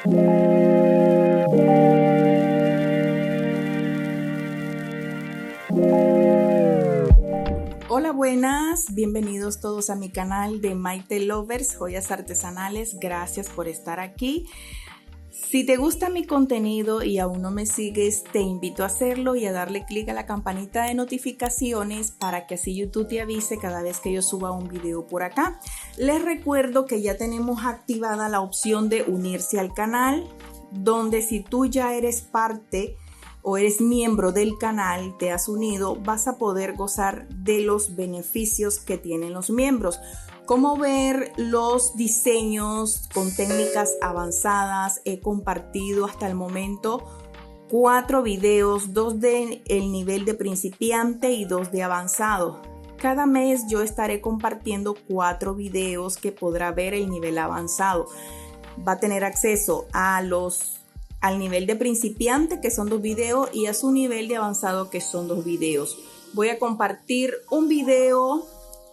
Hola, buenas, bienvenidos todos a mi canal de Maite Lovers, joyas artesanales. Gracias por estar aquí. Si te gusta mi contenido y aún no me sigues, te invito a hacerlo y a darle clic a la campanita de notificaciones para que así YouTube te avise cada vez que yo suba un video por acá. Les recuerdo que ya tenemos activada la opción de unirse al canal, donde si tú ya eres parte o eres miembro del canal, te has unido, vas a poder gozar de los beneficios que tienen los miembros, como ver los diseños con técnicas avanzadas. He compartido hasta el momento 4 videos, 2 de el nivel de principiante y 2 de avanzado. Cada mes yo estaré compartiendo 4 videos que podrá ver el nivel avanzado. Va a tener acceso al nivel de principiante, que son 2 videos, y a su nivel de avanzado, que son 2 videos. Voy a compartir un video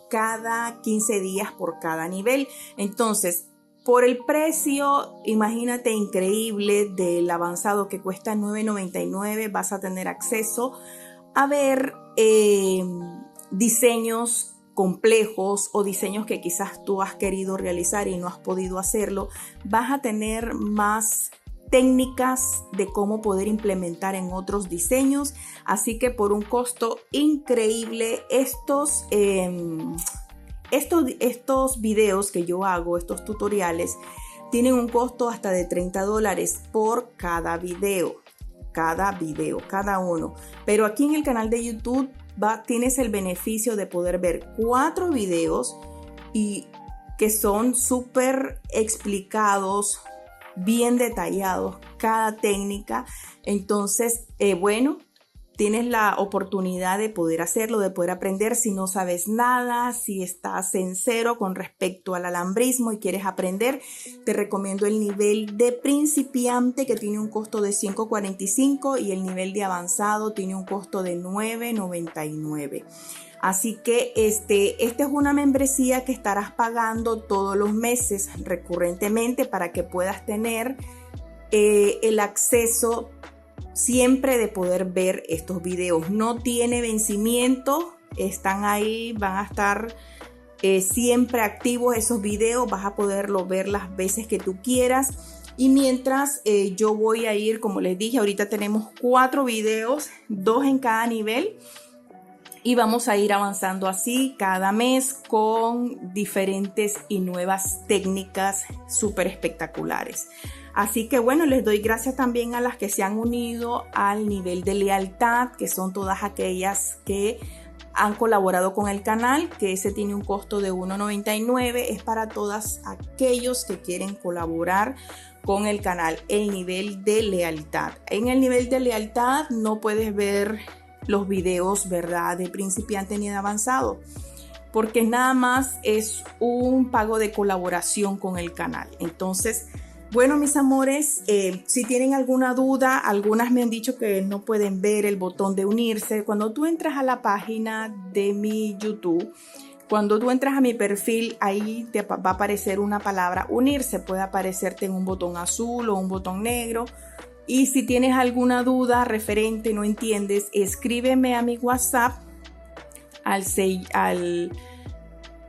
cada 15 días por cada nivel. Entonces, por el precio, imagínate, increíble, del avanzado, que cuesta $9.99, vas a tener acceso a ver diseños complejos o diseños que quizás tú has querido realizar y no has podido hacerlo. Vas a tener más técnicas de cómo poder implementar en otros diseños, así que por un costo increíble estos videos que yo hago, estos tutoriales, tienen un costo hasta de $30 por cada video, cada uno. Pero aquí en el canal de YouTube tienes el beneficio de poder ver 4 videos y que son súper explicados, bien detallados, cada técnica. Entonces, tienes la oportunidad de poder hacerlo, de poder aprender. Si no sabes nada, si estás en cero con respecto al alambrismo y quieres aprender, te recomiendo el nivel de principiante, que tiene un costo de $5.45, y el nivel de avanzado tiene un costo de $9.99. Así que esta es una membresía que estarás pagando todos los meses recurrentemente para que puedas tener el acceso siempre de poder ver estos videos. No tiene vencimiento, están ahí, van a estar siempre activos esos videos, vas a poderlo ver las veces que tú quieras. Y mientras yo voy a ir, como les dije, ahorita tenemos 4 videos, 2 en cada nivel. Y vamos a ir avanzando así cada mes con diferentes y nuevas técnicas súper espectaculares. Así que bueno, les doy gracias también a las que se han unido al nivel de lealtad, que son todas aquellas que han colaborado con el canal, que ese tiene un costo de $1.99. Es para todos aquellos que quieren colaborar con el canal, el nivel de lealtad. En el nivel de lealtad no puedes ver los videos, ¿verdad?, de principiante ni de avanzado, porque nada más es un pago de colaboración con el canal. Entonces, bueno, mis amores, si tienen alguna duda, algunas me han dicho que no pueden ver el botón de unirse. Cuando tú entras a la página de mi YouTube, cuando tú entras a mi perfil, ahí te va a aparecer una palabra unirse. Puede aparecerte en un botón azul o un botón negro. Y si tienes alguna duda referente, no entiendes, escríbeme a mi WhatsApp al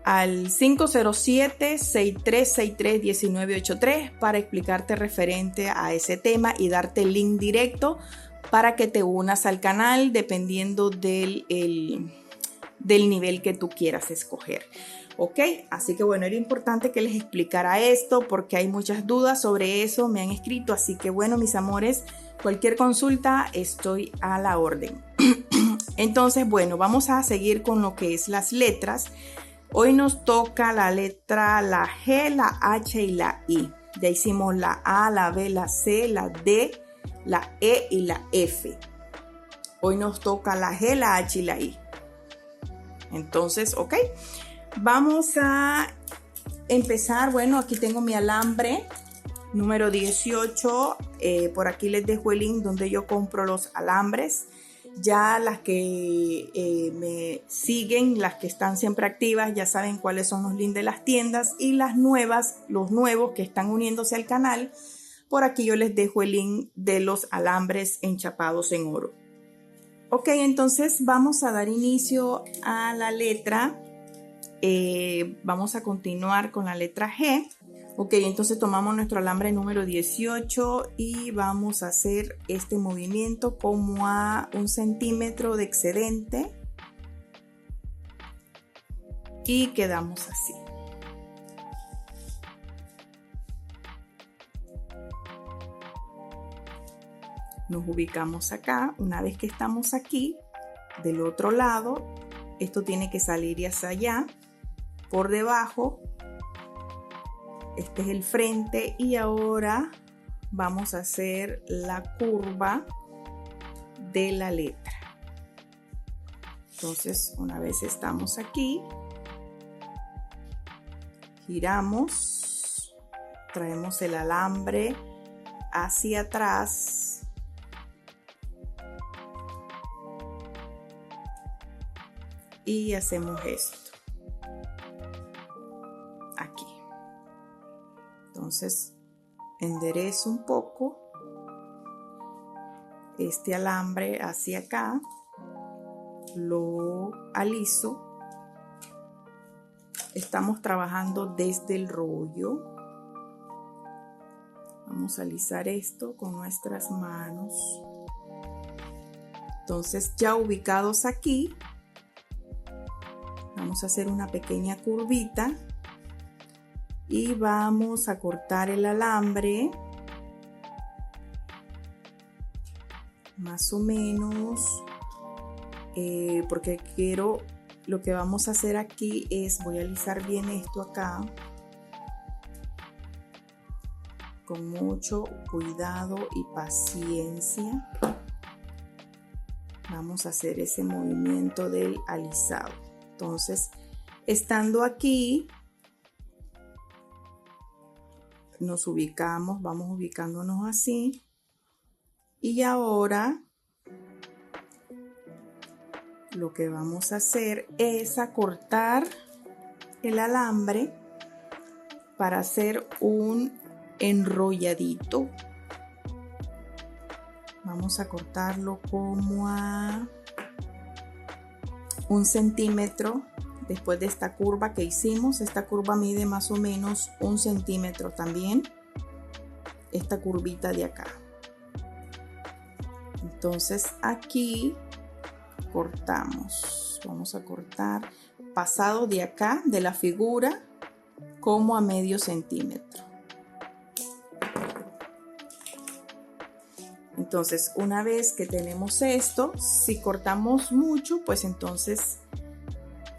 507-6363-1983 para explicarte referente a ese tema y darte el link directo para que te unas al canal dependiendo del nivel que tú quieras escoger. ¿Ok? Así que bueno, era importante que les explicara esto porque hay muchas dudas sobre eso, me han escrito. Así que bueno, mis amores, cualquier consulta estoy a la orden. Entonces, bueno, vamos a seguir con lo que es las letras. Hoy nos toca la letra, la G, la H y la I. Ya hicimos la A, la B, la C, la D, la E y la F. Hoy nos toca la G, la H y la I. Entonces, ok. Vamos a empezar. Bueno, aquí tengo mi alambre número 18. Por aquí les dejo el link donde yo compro los alambres. Ya las que me siguen, las que están siempre activas, ya saben cuáles son los links de las tiendas, y las nuevas, los nuevos que están uniéndose al canal, Por aquí yo les dejo el link de los alambres enchapados en oro. Ok, entonces vamos a dar inicio a la letra. Vamos a continuar con la letra G. Ok, entonces tomamos nuestro alambre número 18 y vamos a hacer este movimiento como a 1 centímetro de excedente. Y quedamos así. Nos ubicamos acá. Una vez que estamos aquí, del otro lado, esto tiene que salir hacia allá, por debajo. Este es el frente y ahora vamos a hacer la curva de la letra. Entonces, una vez estamos aquí, giramos, traemos el alambre hacia atrás. Y hacemos esto aquí. Entonces enderezo un poco este alambre hacia acá, lo aliso. Estamos trabajando desde el rollo. Vamos a alisar esto con nuestras manos. Entonces, ya ubicados aquí, vamos a hacer una pequeña curvita y vamos a cortar el alambre más o menos, porque lo que vamos a hacer aquí es, voy a alisar bien esto acá con mucho cuidado y paciencia. Vamos a hacer ese movimiento del alisado. Entonces, estando aquí, nos ubicamos, vamos ubicándonos así. Y ahora, lo que vamos a hacer es acortar el alambre para hacer un enrolladito. Vamos a cortarlo como a 1 centímetro después de esta curva que hicimos. Esta curva mide más o menos 1 centímetro también, esta curvita de acá. Entonces aquí cortamos, vamos a cortar pasado de acá de la figura como a medio centímetro. Entonces, una vez que tenemos esto, si cortamos mucho, pues entonces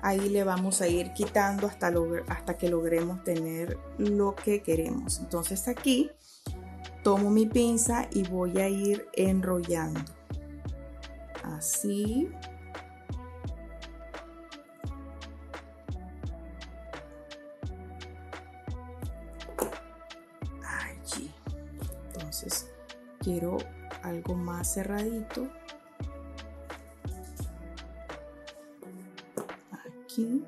ahí le vamos a ir quitando hasta que logremos tener lo que queremos. Entonces aquí tomo mi pinza y voy a ir enrollando. Así. Allí. Entonces quiero algo más cerradito. Aquí.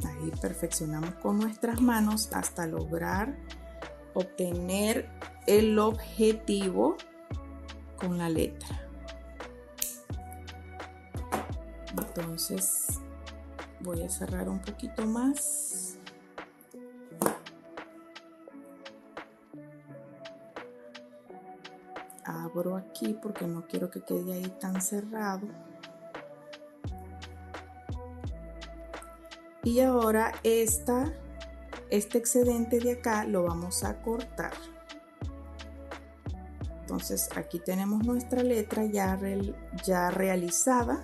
Ahí perfeccionamos con nuestras manos hasta lograr obtener el objetivo con la letra. Entonces voy a cerrar un poquito más. Abro aquí porque no quiero que quede ahí tan cerrado. Y ahora este excedente de acá lo vamos a cortar. Entonces aquí tenemos nuestra letra ya realizada.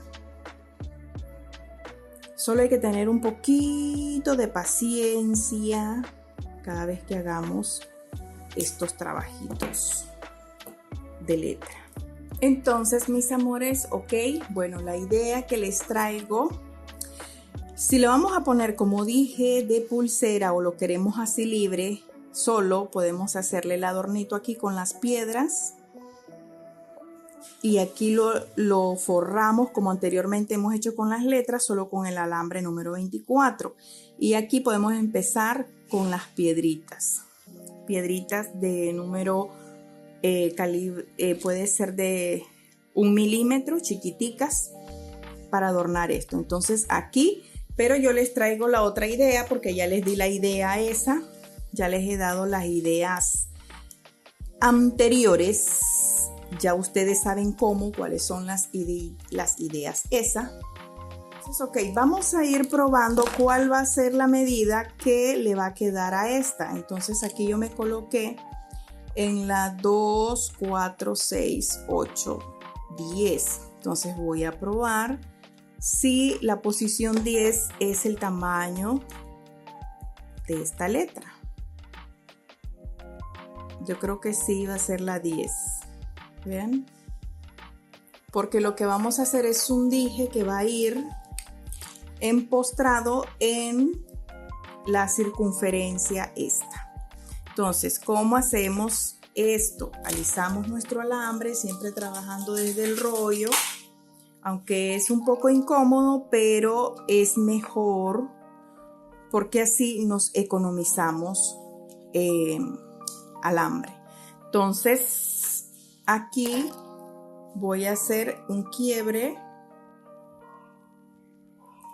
Solo hay que tener un poquito de paciencia cada vez que hagamos estos trabajitos de letra. Entonces, mis amores, ok, bueno, la idea que les traigo, si lo vamos a poner como dije de pulsera o lo queremos así libre, solo podemos hacerle el adornito aquí con las piedras. Y aquí lo forramos como anteriormente hemos hecho con las letras, solo con el alambre número 24. Y aquí podemos empezar con las piedritas. Piedritas de número puede ser de 1 milímetro, chiquiticas, para adornar esto. Entonces aquí, pero yo les traigo la otra idea porque ya les di la idea esa. Ya les he dado las ideas anteriores. Ya ustedes saben cuáles son las ideas esas. Entonces, ok, vamos a ir probando cuál va a ser la medida que le va a quedar a esta. Entonces aquí yo me coloqué en la 2, 4, 6, 8, 10. Entonces voy a probar si la posición 10 es el tamaño de esta letra. Yo creo que sí va a ser la 10. ¿Vean? Porque lo que vamos a hacer es un dije que va a ir empostrado en la circunferencia esta. Entonces, ¿cómo hacemos esto? Alisamos nuestro alambre, siempre trabajando desde el rollo, aunque es un poco incómodo, pero es mejor porque así nos economizamos alambre. Entonces, aquí voy a hacer un quiebre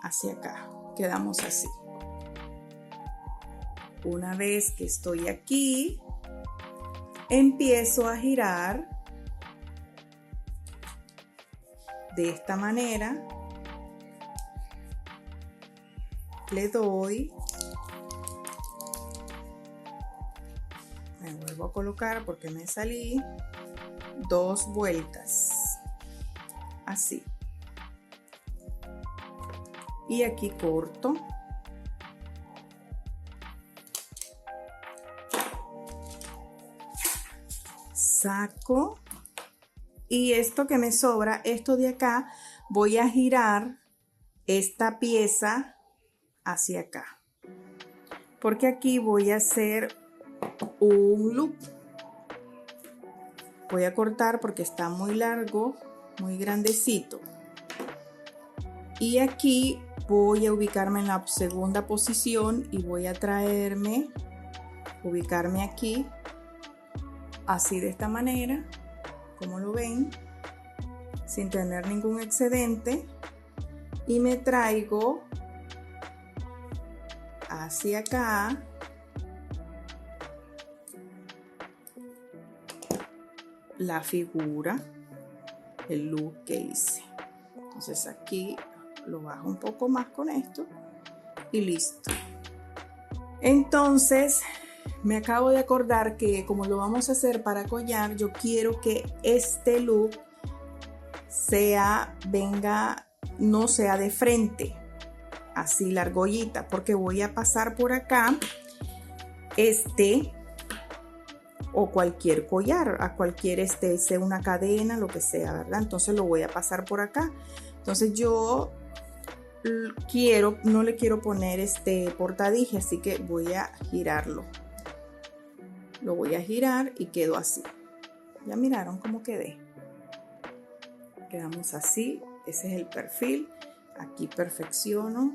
hacia acá. Quedamos así. Una vez que estoy aquí, empiezo a girar de esta manera. Le doy. Me vuelvo a colocar porque me salí. 2 vueltas. Así. Y aquí corto. Saco. Y esto que me sobra, esto de acá, voy a girar esta pieza hacia acá. Porque aquí voy a hacer un loop. Voy a cortar porque está muy largo, muy grandecito. Y aquí voy a ubicarme en la segunda posición y voy a ubicarme aquí, así de esta manera, como lo ven, sin tener ningún excedente. Y me traigo hacia acá. La figura, el look que hice. Entonces aquí lo bajo un poco más con esto y listo. Entonces me acabo de acordar que como lo vamos a hacer para collar, yo quiero que este look no sea de frente, así la argollita, porque voy a pasar por acá o cualquier collar, a cualquier sea una cadena, lo que sea, ¿verdad? Entonces lo voy a pasar por acá. Entonces yo no le quiero poner portadije, así que voy a girarlo. Lo voy a girar y quedo así. ¿Ya miraron cómo quedé? Quedamos así. Ese es el perfil. Aquí perfecciono.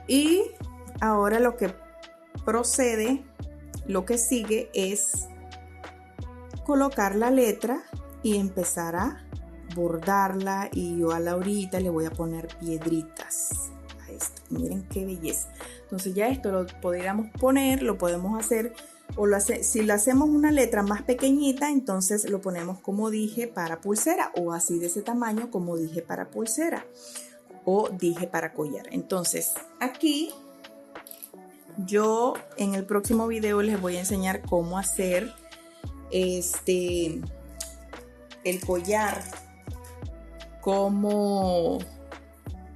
Y ahora lo que sigue es colocar la letra y empezar a bordarla, y yo a la orilla le voy a poner piedritas a esto. Miren qué belleza. Entonces ya esto lo podríamos poner, lo podemos hacer, si lo hacemos una letra más pequeñita, entonces lo ponemos como dije para pulsera, o así de ese tamaño como dije para pulsera o dije para collar. Entonces aquí yo en el próximo video les voy a enseñar cómo hacer el collar, cómo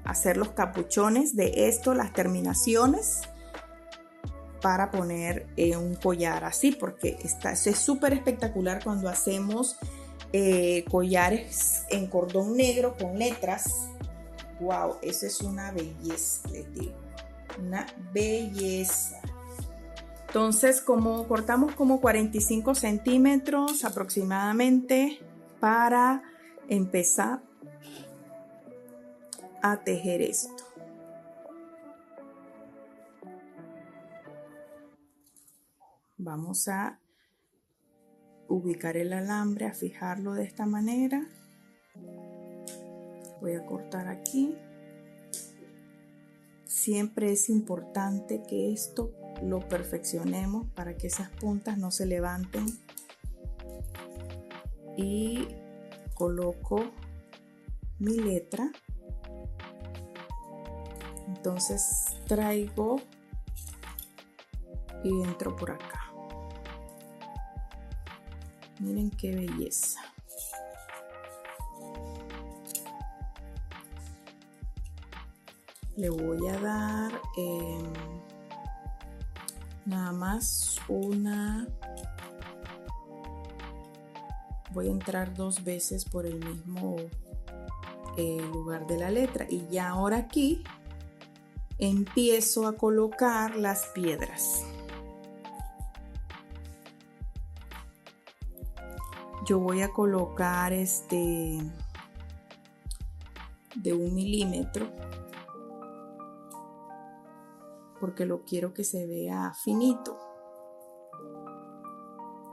hacer los capuchones de esto, las terminaciones para poner un collar así, porque es súper espectacular cuando hacemos collares en cordón negro con letras. Wow, eso es una belleza, les digo. Una belleza. Entonces, como cortamos como 45 centímetros aproximadamente para empezar a tejer esto. Vamos a ubicar el alambre, a fijarlo de esta manera. Voy a cortar aquí. Siempre es importante que esto lo perfeccionemos para que esas puntas no se levanten. Y coloco mi letra. Entonces traigo y entro por acá. Miren qué belleza. Le voy a dar nada más una. Voy a entrar 2 veces por el mismo lugar de la letra. Y ya ahora aquí empiezo a colocar las piedras. Yo voy a colocar de 1 milímetro porque lo quiero que se vea finito.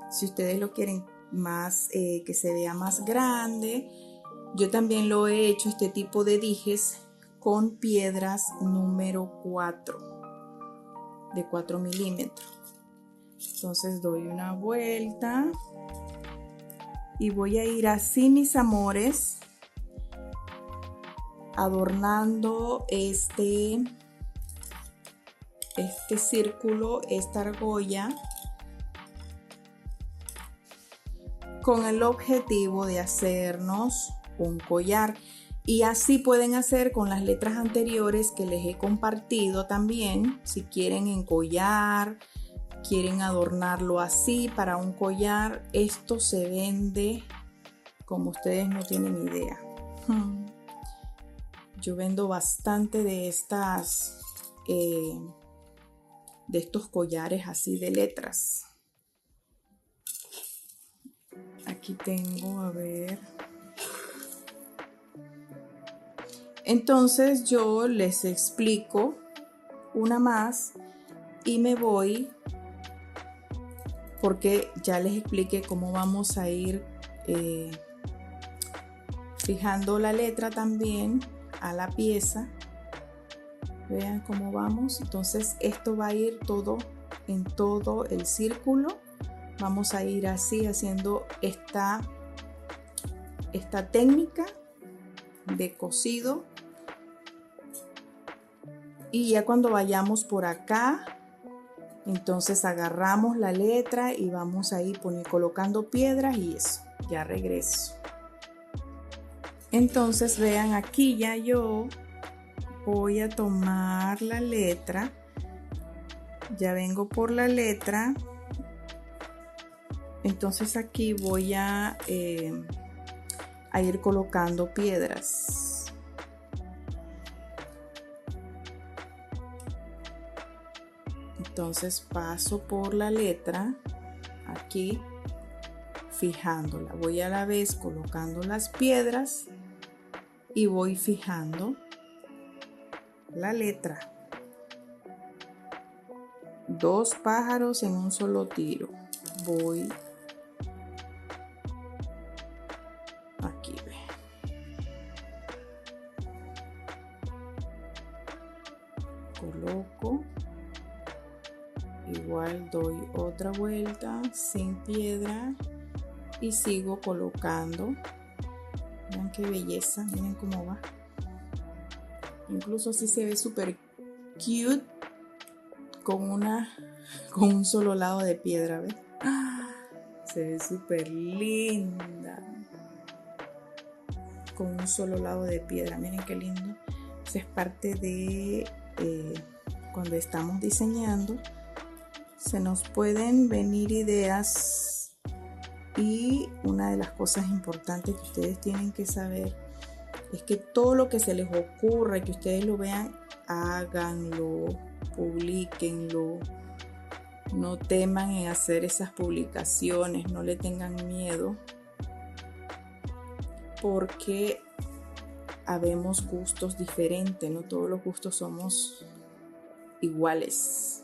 Si ustedes lo quieren más, que se vea más grande, yo también lo he hecho este tipo de dijes con piedras número 4 de 4 milímetros. Entonces doy una vuelta y voy a ir así, mis amores, adornando este círculo, esta argolla, con el objetivo de hacernos un collar. Y así pueden hacer con las letras anteriores que les he compartido también. Si quieren encollar, quieren adornarlo así para un collar, esto se vende como ustedes no tienen idea. Yo vendo bastante de estos collares así de letras. Aquí tengo, a ver. Entonces yo les explico una más y me voy, porque ya les expliqué cómo vamos a ir fijando la letra también a la pieza. Vean cómo vamos. Entonces esto va a ir todo en todo el círculo. Vamos a ir así haciendo esta técnica de cosido. Y ya cuando vayamos por acá, entonces agarramos la letra y vamos a ir colocando piedras y eso. Ya regreso. Entonces vean, aquí ya yo voy a tomar la letra. Ya vengo por la letra. Entonces aquí voy a ir colocando piedras. Entonces paso por la letra aquí, fijándola. Voy a la vez colocando las piedras y voy fijando la letra. 2 pájaros en un solo tiro. Voy aquí, ve. Coloco. Igual doy otra vuelta sin piedra y sigo colocando. Vean qué belleza, miren cómo va. Incluso así se ve súper cute con un solo lado de piedra, ¿ves? Se ve súper linda con un solo lado de piedra. Miren qué lindo. Esa es parte de cuando estamos diseñando. Se nos pueden venir ideas, y una de las cosas importantes que ustedes tienen que saber es que todo lo que se les ocurra, que ustedes lo vean, háganlo, publíquenlo, No teman en hacer esas publicaciones, no le tengan miedo, porque habemos gustos diferentes, no todos los gustos somos iguales.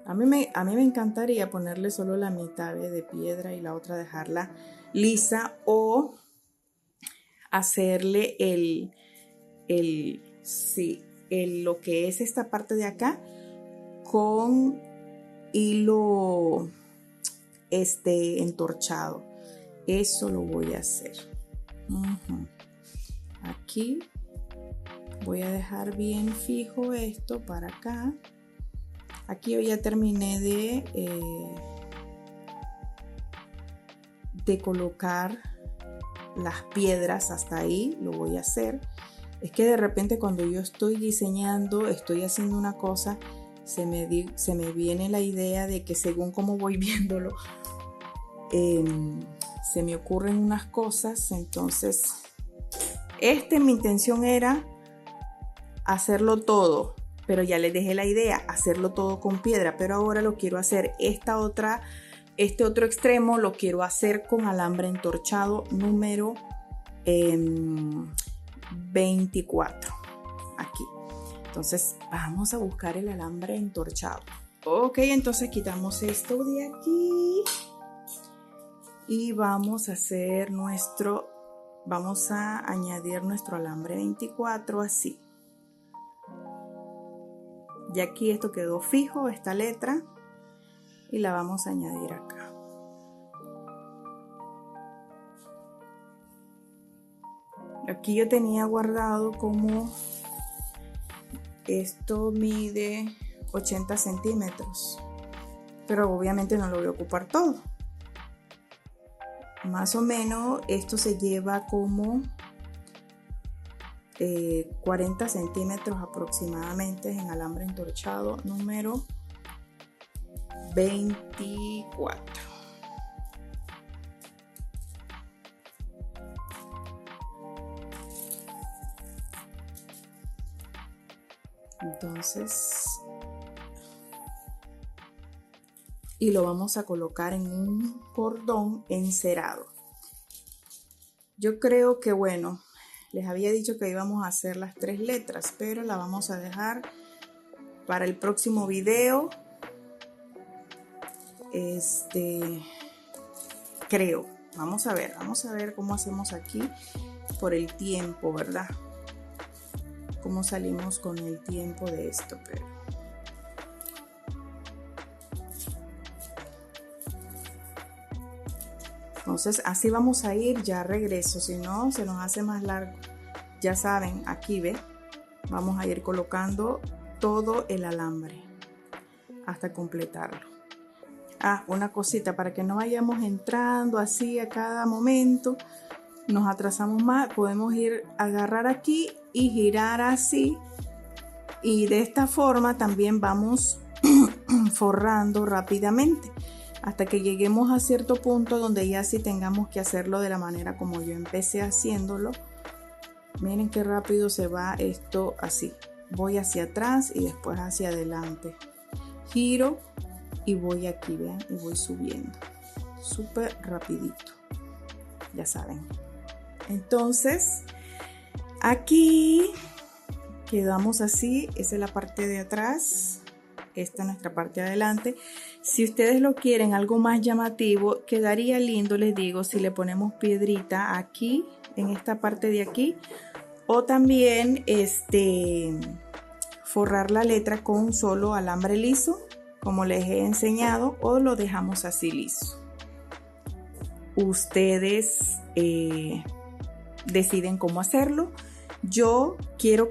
A mí me encantaría ponerle solo la mitad de piedra y la otra dejarla lisa, o hacerle lo que es esta parte de acá con hilo entorchado. Eso lo voy a hacer. Aquí voy a dejar bien fijo esto para acá. Aquí yo ya terminé de colocar las piedras. Hasta ahí lo voy a hacer. Es que de repente cuando yo estoy diseñando, estoy haciendo una cosa, se me viene la idea de que según como voy viéndolo, se me ocurren unas cosas. Entonces mi intención era hacerlo todo, pero ya les dejé la idea, hacerlo todo con piedra, pero ahora lo quiero hacer este otro extremo lo quiero hacer con alambre entorchado número 24 aquí. Entonces vamos a buscar el alambre entorchado. Ok, entonces quitamos esto de aquí y vamos a añadir nuestro alambre 24 así. Y aquí esto quedó fijo, esta letra, y la vamos a añadir acá. Aquí yo tenía guardado como esto mide 80 centímetros, pero obviamente no lo voy a ocupar todo. Más o menos esto se lleva como 40 centímetros aproximadamente en alambre entorchado número 24. Entonces, y lo vamos a colocar en un cordón encerado. Yo creo que, bueno, les había dicho que íbamos a hacer las 3 letras, pero la vamos a dejar para el próximo video. Creo. Vamos a ver cómo hacemos aquí por el tiempo, ¿verdad? Cómo salimos con el tiempo de esto, pero entonces así vamos a ir. Ya regreso, si no se nos hace más largo. Ya saben, aquí vamos a ir colocando todo el alambre hasta completarlo. Una cosita, para que no vayamos entrando así a cada momento, nos atrasamos más, podemos agarrar aquí y girar así, y de esta forma también vamos forrando rápidamente hasta que lleguemos a cierto punto donde ya sí tengamos que hacerlo de la manera como yo empecé haciéndolo. Miren qué rápido se va esto así. Voy hacia atrás y después hacia adelante, giro y voy aquí, vean, y voy subiendo súper rapidito, ya saben. Entonces aquí quedamos así. Esa es la parte de atrás, esta es nuestra parte de adelante. Si ustedes lo quieren algo más llamativo, quedaría lindo, les digo, si le ponemos piedrita aquí en esta parte de aquí, o también forrar la letra con solo alambre liso, como les he enseñado, o lo dejamos así liso. Ustedes deciden cómo hacerlo. Yo quiero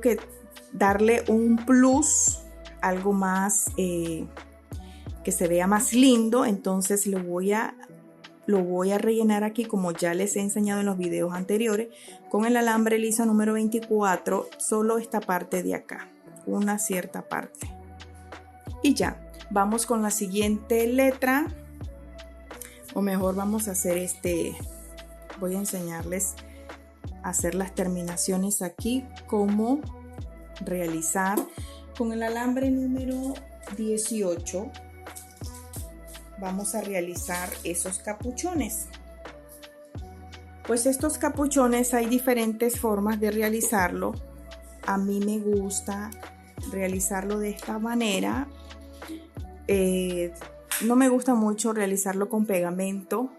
darle un plus, algo más que se vea más lindo, entonces lo voy a rellenar aquí, como ya les he enseñado en los videos anteriores, con el alambre liso número 24, solo esta parte de acá, una cierta parte. Y ya, vamos con la siguiente letra, o mejor vamos a hacer voy a enseñarles a hacer las terminaciones aquí, cómo realizar con el alambre número 18 vamos a realizar esos capuchones. Pues estos capuchones hay diferentes formas de realizarlo. A mí me gusta realizarlo de esta manera. No me gusta mucho realizarlo con pegamento,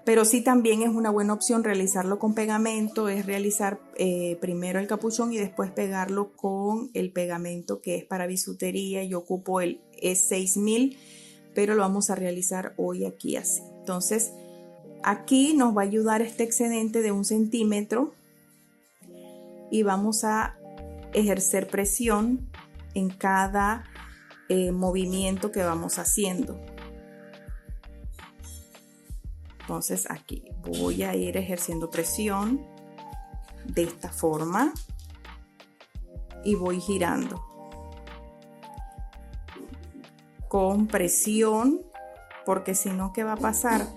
pero sí también es una buena opción realizarlo con pegamento. Es realizar primero el capuchón y después pegarlo con el pegamento que es para bisutería. Yo ocupo el E6000, pero lo vamos a realizar hoy aquí así. Entonces aquí nos va a ayudar este excedente de 1 centímetro y vamos a ejercer presión en cada movimiento que vamos haciendo. Entonces aquí voy a ir ejerciendo presión de esta forma y voy girando con presión, porque si no, ¿qué va a pasar?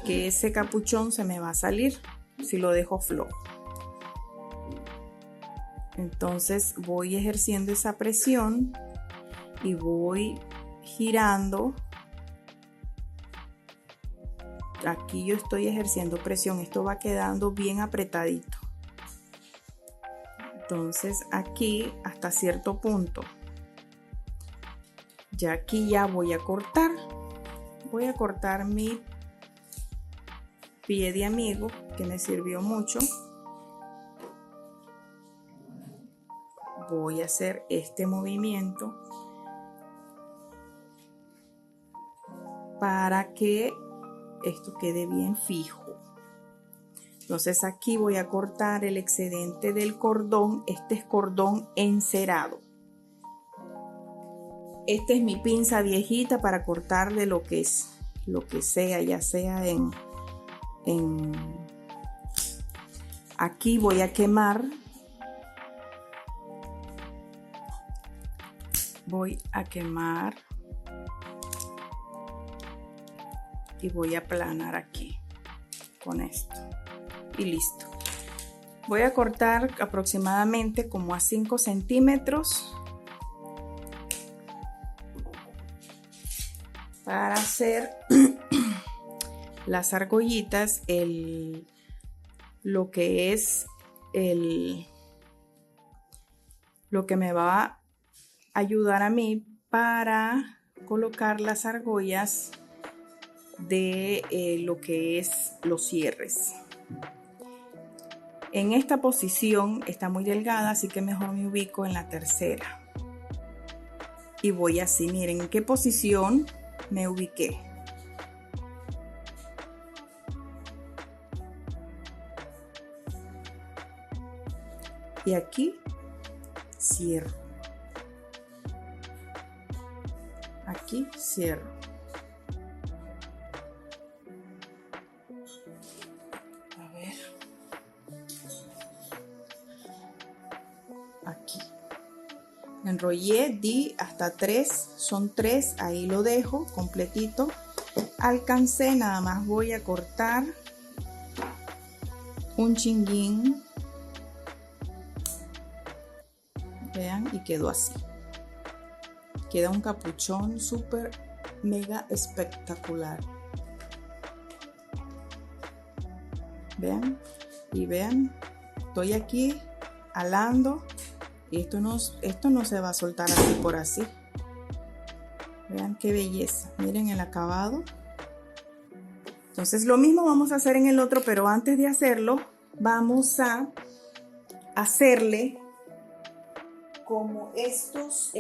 Que ese capuchón se me va a salir si lo dejo flojo. Entonces voy ejerciendo esa presión y voy girando. Aquí yo estoy ejerciendo presión, esto va quedando bien apretadito. Entonces aquí hasta cierto punto. Ya aquí ya voy a cortar. Voy a cortar mi pie de amigo, que me sirvió mucho. Voy a hacer este movimiento para que esto quede bien fijo. Entonces aquí voy a cortar el excedente del cordón. Este es cordón encerado. Esta es mi pinza viejita para cortar de lo que sea, ya sea aquí voy a quemar. Voy a quemar y voy a aplanar aquí con esto y listo. Voy a cortar aproximadamente como a 5 centímetros para hacer las argollitas, lo que me va a ayudar a mí para colocar las argollas de lo que es los cierres. En esta posición está muy delgada, así que mejor me ubico en la tercera y voy así. Miren en qué posición me ubiqué. Y aquí cierro. Aquí cierro. A ver. Aquí. Enrollé, di hasta 3, son 3, ahí lo dejo completito. Alcancé, nada más voy a cortar un chinguín. Vean, y quedó así. Queda un capuchón súper mega espectacular. Vean, y vean, estoy aquí alando y esto no se va a soltar así por así. Vean qué belleza, miren el acabado. Entonces lo mismo vamos a hacer en el otro, pero antes de hacerlo vamos a hacerle como estos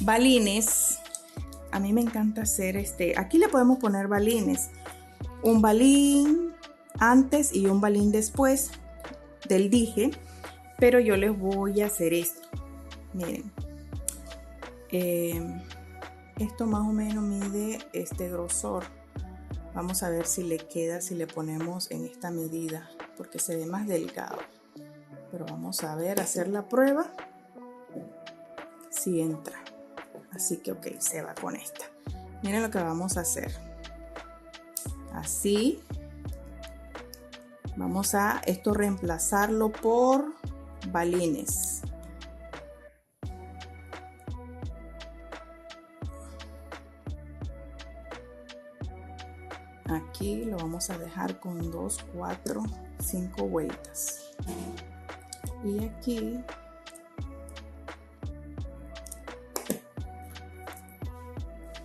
balines. A mí me encanta hacer aquí le podemos poner balines, un balín antes y un balín después del dije, pero yo les voy a hacer esto. Miren, esto más o menos mide este grosor. Vamos a ver si le queda, si le ponemos en esta medida, porque se ve más delgado. Pero vamos a ver, hacer la prueba si entra. Así que ok, se va con esta. Miren lo que vamos a hacer. Así. Vamos a esto reemplazarlo por balines. Aquí lo vamos a dejar con 2, 4, 5 vueltas. Y aquí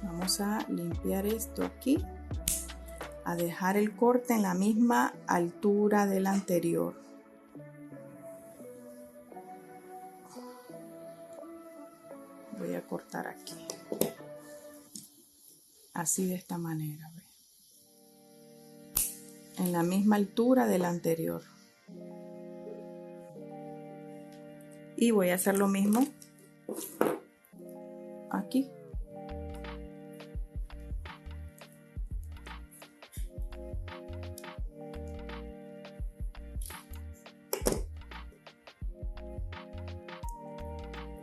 vamos a limpiar esto aquí, a dejar el corte en la misma altura del anterior. Voy a cortar aquí, así de esta manera, ¿ve? En la misma altura del anterior. Y voy a hacer lo mismo aquí.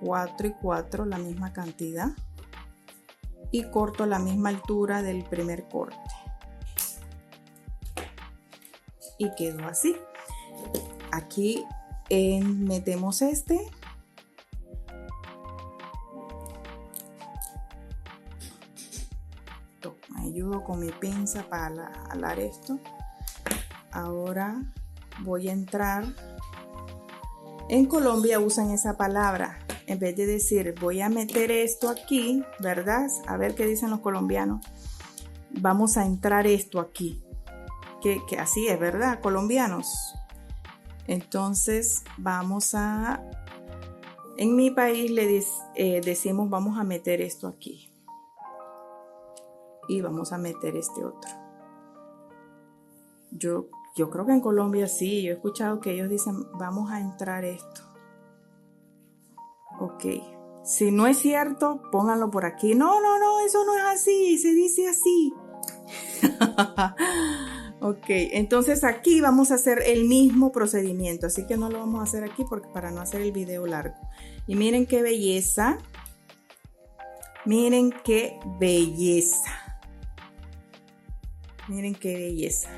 Cuatro y 4, la misma cantidad, y corto la misma altura del primer corte y quedó así. Aquí metemos este, me ayudo con mi pinza para alar esto. Ahora voy a entrar. En Colombia usan esa palabra. En vez de decir voy a meter esto aquí, ¿verdad? A ver qué dicen los colombianos. Vamos a entrar esto aquí. Que así es, ¿verdad? Colombianos. Entonces vamos a... En mi país decimos vamos a meter esto aquí. Y vamos a meter este otro. Yo creo que en Colombia sí. Yo he escuchado que ellos dicen vamos a entrar esto. Ok, si no es cierto, pónganlo por aquí. No, eso no es así, se dice así. Ok, entonces aquí vamos a hacer el mismo procedimiento, así que no lo vamos a hacer aquí porque para no hacer el video largo. Y miren qué belleza. Miren qué belleza. Miren qué belleza.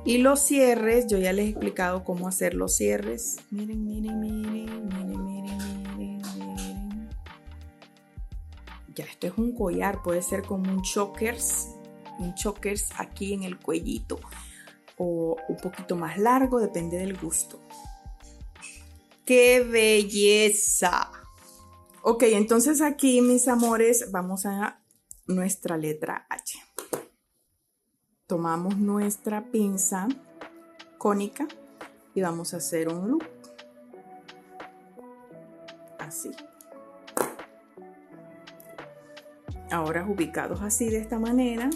Y los cierres, yo ya les he explicado cómo hacer los cierres. Miren. Ya, esto es un collar, puede ser como un chokers aquí en el cuellito. O un poquito más largo, depende del gusto. ¡Qué belleza! Ok, entonces aquí, mis amores, vamos a nuestra letra H. Tomamos nuestra pinza cónica y vamos a hacer un loop. Así. Ahora ubicados así de esta manera.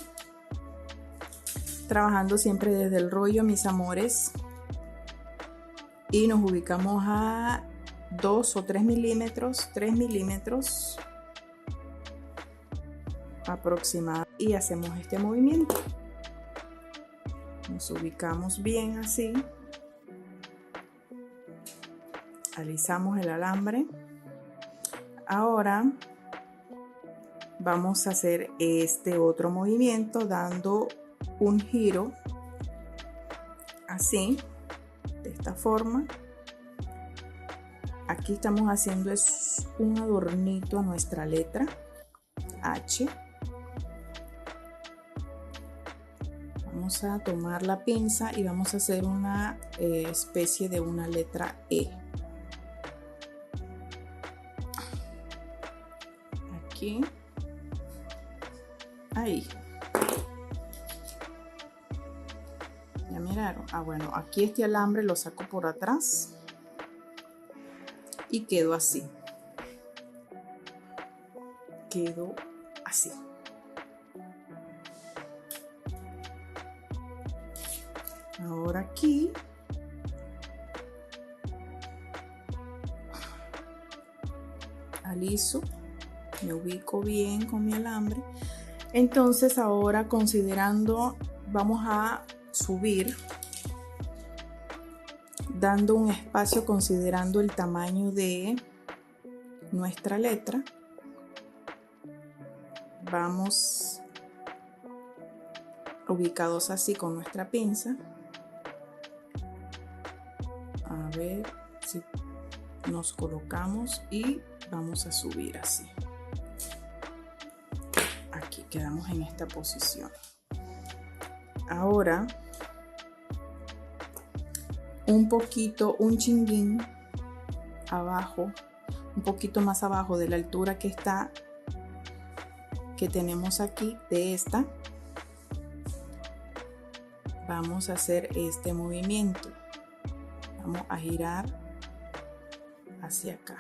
Trabajando siempre desde el rollo, mis amores. Y nos ubicamos a 2 o 3 milímetros, 3 milímetros aproximadamente. Y hacemos este movimiento. Nos ubicamos bien así. Alisamos el alambre. Ahora vamos a hacer este otro movimiento dando un giro así, de esta forma. Aquí estamos haciendo es un adornito a nuestra letra H. Vamos a tomar la pinza y vamos a hacer una especie de una letra E. Aquí. Ahí. ¿Ya miraron? Ah, bueno, aquí este alambre lo saco por atrás y quedó así. Quedó así. Ahora aquí aliso, me ubico bien con mi alambre. Entonces ahora considerando, vamos a subir dando un espacio considerando el tamaño de nuestra letra. Vamos ubicados así con nuestra pinza. A ver, Así nos colocamos y vamos a subir así. Aquí quedamos en esta posición. Ahora un poquito, un chinguín abajo, un poquito más abajo de la altura que tenemos aquí de esta, vamos a hacer este movimiento. Vamos a girar hacia acá.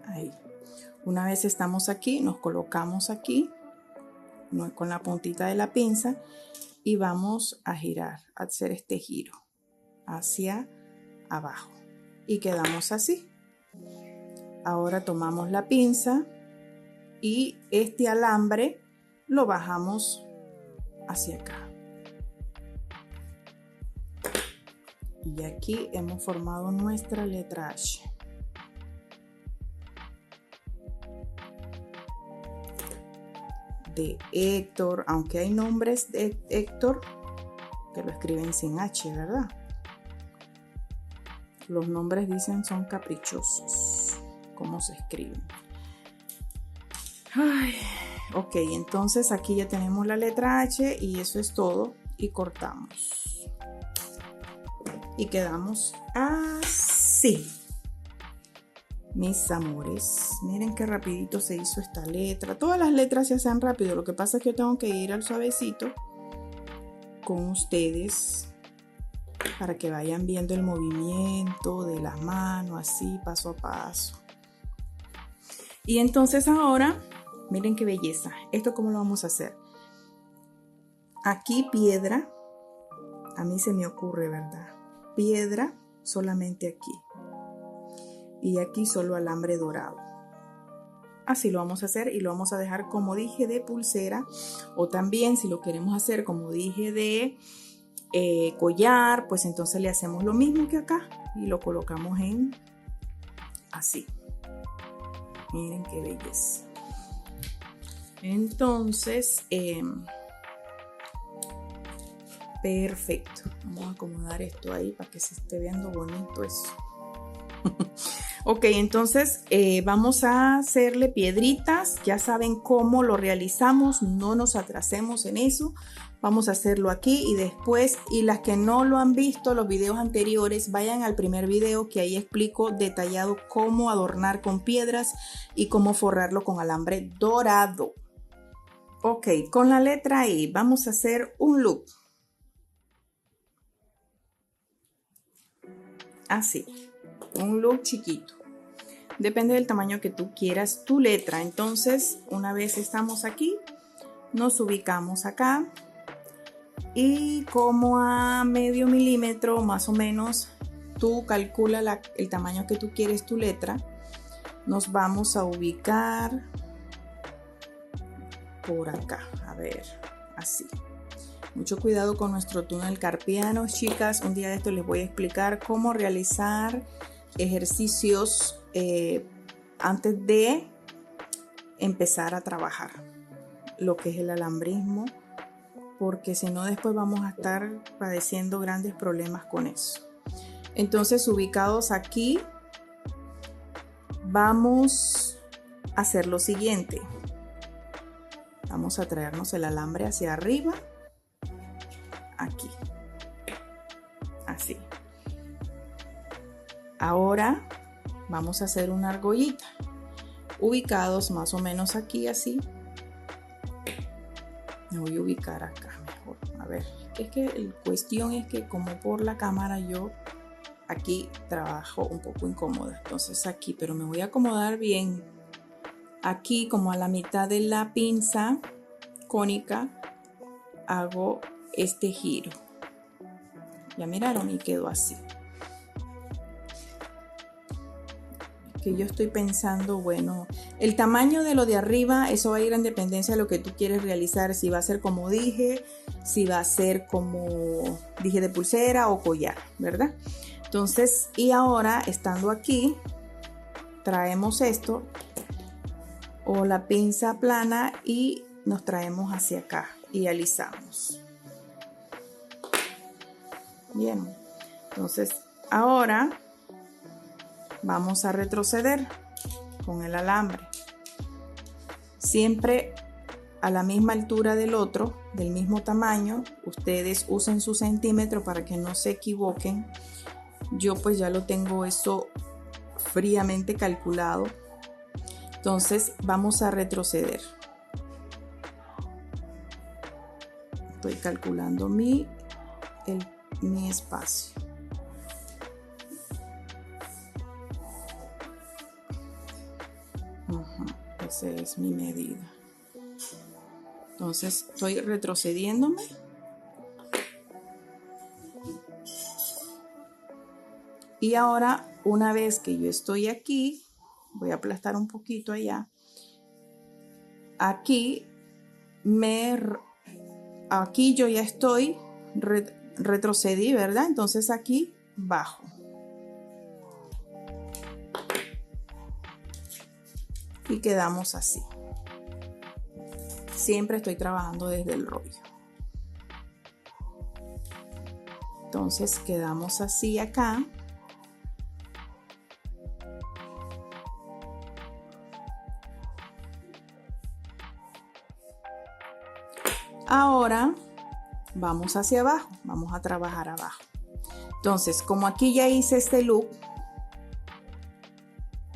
Ahí. Una vez estamos aquí, nos colocamos aquí con la puntita de la pinza y vamos a girar, a hacer este giro hacia abajo y quedamos así. Ahora tomamos la pinza y este alambre lo bajamos hacia acá. Y aquí hemos formado nuestra letra H. De Héctor, aunque hay nombres de Héctor que lo escriben sin H, ¿verdad? Los nombres dicen son caprichosos, cómo se escriben. Ay, ok, entonces aquí ya tenemos la letra H y eso es todo. Y cortamos. Y quedamos así. Mis amores, miren qué rapidito se hizo esta letra. Todas las letras se hacen rápido. Lo que pasa es que yo tengo que ir al suavecito con ustedes para que vayan viendo el movimiento de las manos, así paso a paso. Y entonces ahora, miren qué belleza. ¿Esto cómo lo vamos a hacer? Aquí piedra, a mí se me ocurre, ¿verdad? Piedra solamente aquí. Y aquí solo alambre dorado. Así lo vamos a hacer y lo vamos a dejar como dije de pulsera, o también si lo queremos hacer como dije de collar, pues entonces le hacemos lo mismo que acá y lo colocamos en así. Miren qué belleza. Entonces perfecto, vamos a acomodar esto ahí para que se esté viendo bonito eso. Ok, entonces vamos a hacerle piedritas. Ya saben cómo lo realizamos, no nos atrasemos en eso. Vamos a hacerlo aquí y después, y las que no lo han visto, los videos anteriores, vayan al primer video que ahí explico detallado cómo adornar con piedras y cómo forrarlo con alambre dorado. Ok, con la letra I vamos a hacer un loop. Así, un loop chiquito. Depende del tamaño que tú quieras tu letra. Entonces, una vez estamos aquí, nos ubicamos acá y como a medio milímetro más o menos, tú calcula el tamaño que tú quieres tu letra. Nos vamos a ubicar por acá, a ver, así. Mucho cuidado con nuestro túnel carpiano, chicas. Un día de esto les voy a explicar cómo realizar ejercicios antes de empezar a trabajar lo que es el alambrismo, porque si no después vamos a estar padeciendo grandes problemas con eso. Entonces, ubicados aquí, vamos a hacer lo siguiente. Vamos a traernos el alambre hacia arriba, aquí, así. Ahora vamos a hacer una argollita, ubicados más o menos aquí, así. Me voy a ubicar acá mejor. A ver, es que la cuestión es que como por la cámara yo aquí trabajo un poco incómoda. Entonces aquí, pero me voy a acomodar bien. Aquí como a la mitad de la pinza cónica hago este giro. Ya miraron y quedó así. Que yo estoy pensando, bueno, el tamaño de lo de arriba, eso va a ir en dependencia de lo que tú quieres realizar, si va a ser como dije, si va a ser como dije de pulsera o collar, ¿verdad? Entonces, y ahora estando aquí, traemos esto o la pinza plana y nos traemos hacia acá y alisamos. Bien, Entonces ahora vamos a retroceder con el alambre, siempre a la misma altura del otro, del mismo tamaño. Ustedes usen su centímetro para que no se equivoquen. Yo pues ya lo tengo eso fríamente calculado. Entonces vamos a retroceder. Estoy calculando mi espacio. Esa es mi medida. Entonces estoy retrocediéndome. Y ahora, una vez que yo estoy aquí, voy a aplastar un poquito allá. Aquí yo ya estoy, retrocedí, ¿verdad? Entonces aquí bajo. Y quedamos así. Siempre estoy trabajando desde el rollo. Entonces quedamos así acá. Ahora vamos hacia abajo, vamos a trabajar abajo. Entonces, como aquí ya hice este loop,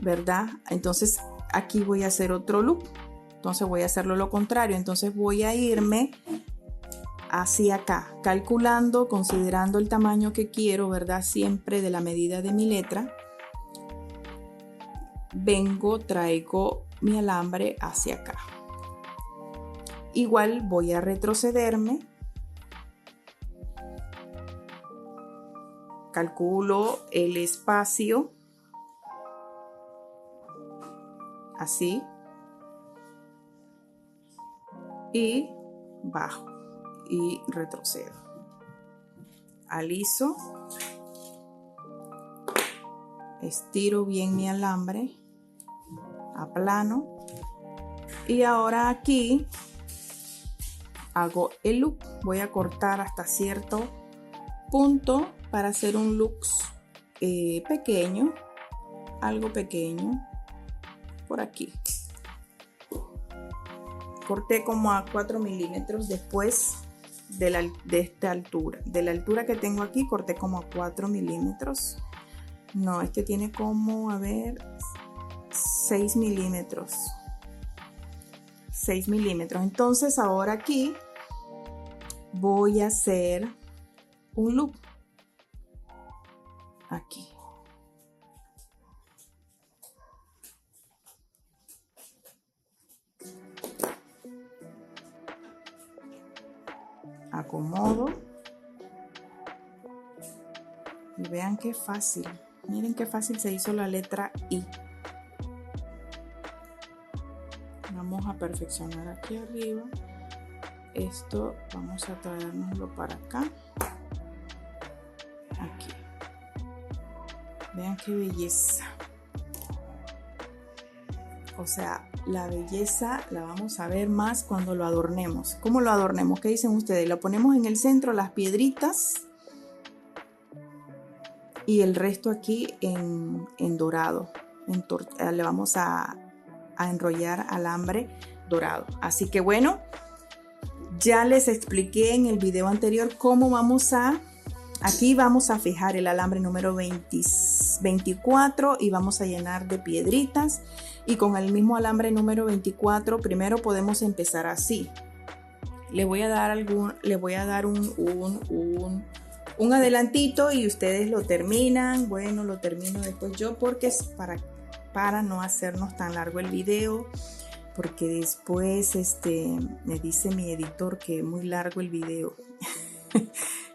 ¿verdad? Entonces aquí voy a hacer otro loop. Entonces voy a hacerlo lo contrario. Entonces voy a irme hacia acá, calculando, considerando el tamaño que quiero, ¿verdad? Siempre de la medida de mi letra. Traigo mi alambre hacia acá. Igual voy a retrocederme. Calculo el espacio. Así. Y bajo. Y retrocedo. Aliso. Estiro bien mi alambre. Aplano. Y ahora aquí hago el loop. Voy a cortar hasta cierto punto para hacer un loop pequeño, algo pequeño por aquí. Corté como a 4 milímetros después de esta altura. De la altura que tengo aquí corté como a 4 milímetros. No, este tiene como, a ver, 6 milímetros. 6 milímetros. Entonces ahora aquí voy a hacer un loop aquí. Acomodo y vean qué fácil. Miren qué fácil se hizo la letra I. Vamos a perfeccionar aquí arriba. Esto vamos a traérnoslo para acá. Aquí. Vean qué belleza. O sea, la belleza la vamos a ver más cuando lo adornemos. ¿Cómo lo adornemos? ¿Qué dicen ustedes? Lo ponemos en el centro, las piedritas. Y el resto aquí en dorado. Le vamos a enrollar alambre dorado. Así que bueno, ya les expliqué en el video anterior cómo aquí vamos a fijar el alambre número 24 y vamos a llenar de piedritas. Y con el mismo alambre número 24 primero podemos empezar así. Le voy a dar un adelantito y ustedes lo terminan. Bueno, lo termino después yo porque es para no hacernos tan largo el video, porque después me dice mi editor que es muy largo el video.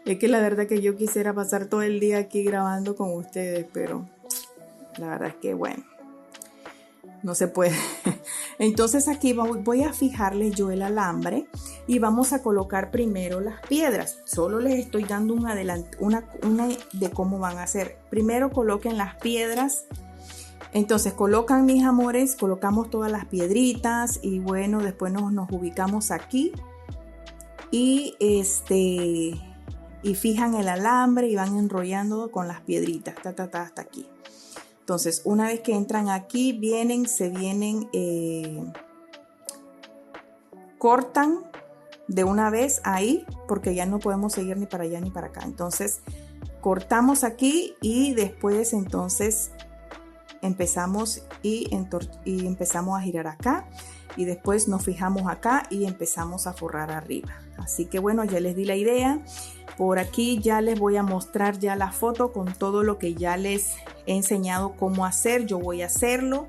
Es que la verdad que yo quisiera pasar todo el día aquí grabando con ustedes, pero la verdad es que bueno, no se puede. Entonces aquí voy a fijarle yo el alambre y vamos a colocar primero las piedras. Solo les estoy dando una de cómo van a hacer. Primero coloquen las piedras. Entonces colocan, mis amores, colocamos todas las piedritas y bueno, después nos ubicamos aquí y y fijan el alambre y van enrollando con las piedritas, hasta aquí. Entonces, una vez que entran aquí, se vienen, cortan de una vez ahí, porque ya no podemos seguir ni para allá ni para acá. Entonces, cortamos aquí y después entonces empezamos empezamos a girar acá y después nos fijamos acá y empezamos a forrar arriba. Así que bueno, ya les di la idea. Por aquí ya les voy a mostrar ya la foto con todo lo que ya les he enseñado cómo hacer. Yo voy a hacerlo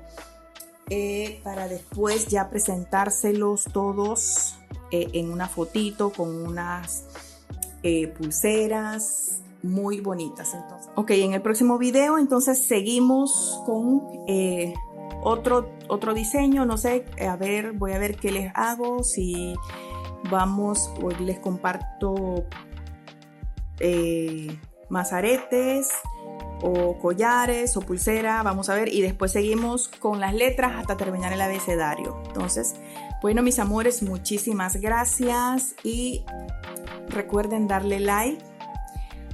para después ya presentárselos todos en una fotito con unas pulseras muy bonitas. Entonces, ok, en el próximo video entonces seguimos con otro diseño. No sé, voy a ver qué les hago. Si vamos, hoy les comparto más aretes o collares o pulsera, vamos a ver, y después seguimos con las letras hasta terminar el abecedario. Entonces, bueno, mis amores, muchísimas gracias y recuerden darle like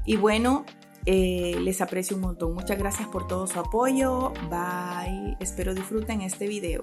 y bueno, les aprecio un montón. Muchas gracias por todo su apoyo. Bye, espero disfruten este video.